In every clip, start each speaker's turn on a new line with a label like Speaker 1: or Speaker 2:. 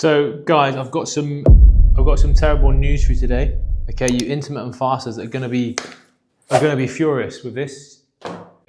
Speaker 1: So guys, I've got some terrible news for you today. Okay, you intermittent fasters are going to be furious with this.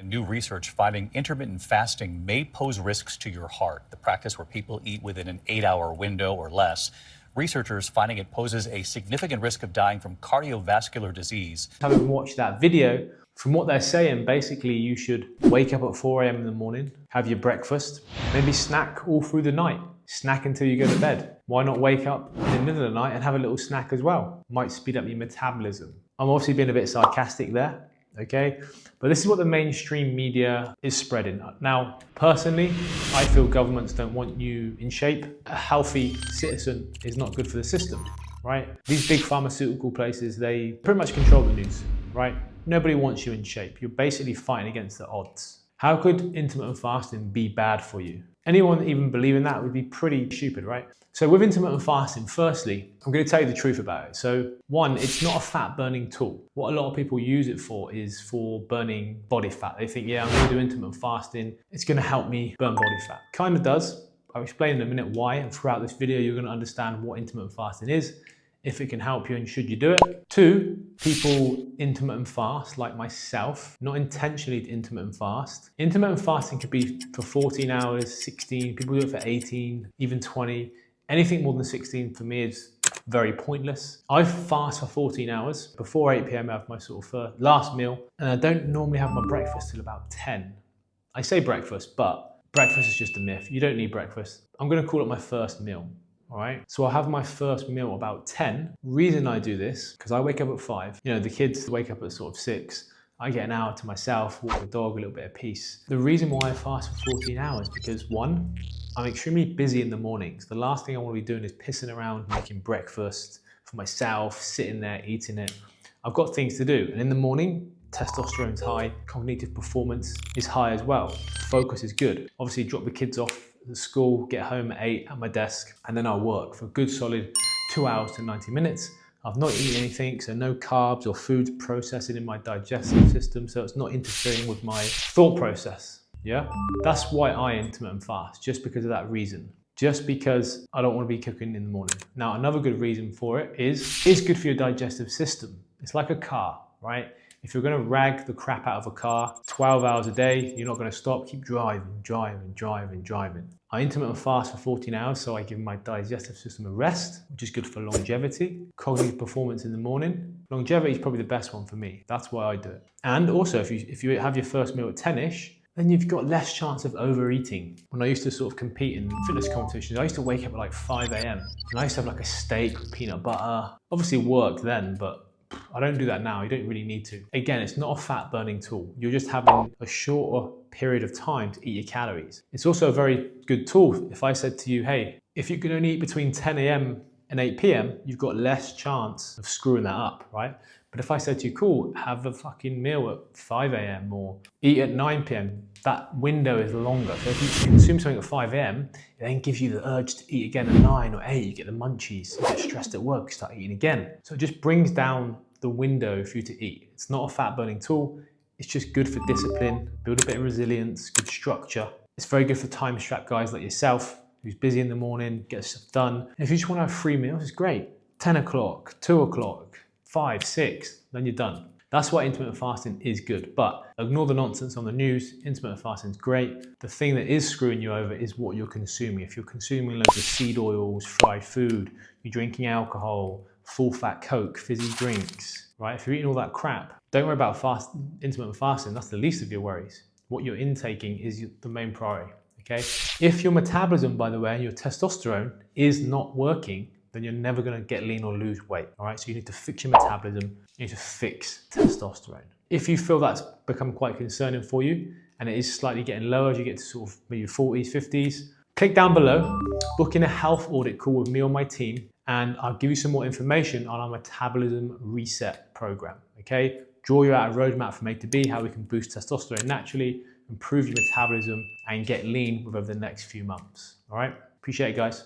Speaker 2: New research finding intermittent fasting may pose risks to your heart, the practice where people eat within an 8-hour window or less. Researchers finding it poses a significant risk of dying from cardiovascular disease.
Speaker 1: Having watched that video, from what they're saying, basically you should wake up at 4 a.m. in the morning, have your breakfast, maybe snack all through the night. Snack until you go to bed. Why not wake up in the middle of the night and have a little snack as well? Might speed up your metabolism. I'm obviously being a bit sarcastic there, okay? But this is what the mainstream media is spreading. Now, personally, I feel governments don't want you in shape. A healthy citizen is not good for the system, right? These big pharmaceutical places, they pretty much control the news, right? Nobody wants you in shape. You're basically fighting against the odds. How could intermittent fasting be bad for you? Anyone even believing that would be pretty stupid, right? So with intermittent fasting, firstly, I'm going to tell you the truth about it. So one, it's not a fat burning tool. What a lot of people use it for is for burning body fat. They think, yeah, I'm going to do intermittent fasting. It's going to help me burn body fat. Kind of does. I'll explain in a minute why, and throughout this video, you're going to understand what intermittent fasting is, if it can help you and should you do it. Two, people intermittent fast, like myself, not intentionally to intermittent fast. Intermittent fasting could be for 14 hours, 16, people do it for 18, even 20. Anything more than 16 for me is very pointless. I fast for 14 hours. Before 8 p.m. I have my sort of last meal, and I don't normally have my breakfast till about 10. I say breakfast, but breakfast is just a myth. You don't need breakfast. I'm gonna call it my first meal. All right, so I'll have my first meal about 10. Reason I do this, because I wake up at 5. You know, the kids wake up at sort of 6. I get an hour to myself, walk the dog, a little bit of peace. The reason why I fast for 14 hours, because one, I'm extremely busy in the mornings. The last thing I want to be doing is pissing around, making breakfast for myself, sitting there, eating it. I've got things to do. And in the morning, testosterone's high, cognitive performance is high as well. Focus is good. Obviously, drop the kids off at school, get home at 8 at my desk, and then I'll work for a good solid 2 hours to 90 minutes. I've not eaten anything, so no carbs or foods processing in my digestive system, so it's not interfering with my thought process, yeah? That's why I intermittent fast, just because of that reason. Just because I don't want to be cooking in the morning. Now, another good reason for it is it's good for your digestive system. It's like a car, right? If you're going to rag the crap out of a car 12 hours a day, you're not going to stop. Keep driving. I intermittent fast for 14 hours, so I give my digestive system a rest, which is good for longevity, cognitive performance in the morning. Longevity is probably the best one for me. That's why I do it. And also, if you have your first meal at 10-ish, then you've got less chance of overeating. When I used to sort of compete in fitness competitions, I used to wake up at like 5 a.m. and I used to have like a steak with peanut butter. Obviously it worked then, but I don't do that now. You don't really need to. Again, it's not a fat burning tool. You're just having a shorter period of time to eat your calories. It's also a very good tool. If I said to you, hey, if you can only eat between 10 a.m. and 8 p.m., you've got less chance of screwing that up, right? But if I said to you, cool, have a fucking meal at 5 a.m. or eat at 9 p.m., that window is longer. So if you consume something at 5 a.m., it then gives you the urge to eat again at 9 or 8, you get the munchies, you get stressed at work, you start eating again. So it just brings down the window for you to eat. It's not a fat burning tool. It's just good for discipline, build a bit of resilience, good structure. It's very good for time strapped guys like yourself, who's busy in the morning, get stuff done. And if you just want to have 3 meals, it's great. 10 o'clock, 2 o'clock, 5, 6, then you're done. That's why intermittent fasting is good, but ignore the nonsense on the news. Intermittent fasting is great. The thing that is screwing you over is what you're consuming. If you're consuming loads of seed oils, fried food, you're drinking alcohol, full fat Coke, fizzy drinks, right? If you're eating all that crap, don't worry about intermittent fasting. That's the least of your worries. What you're intaking is the main priority, okay? If your metabolism, by the way, and your testosterone is not working, then you're never gonna get lean or lose weight, all right? So you need to fix your metabolism, you need to fix testosterone. If you feel that's become quite concerning for you, and it is slightly getting lower as you get to sort of maybe 40s, 50s, click down below, book in a health audit call with me or my team, and I'll give you some more information on our metabolism reset program, okay? Draw you out a roadmap from A to B, how we can boost testosterone naturally, improve your metabolism, and get lean within the next few months, all right? Appreciate it, guys.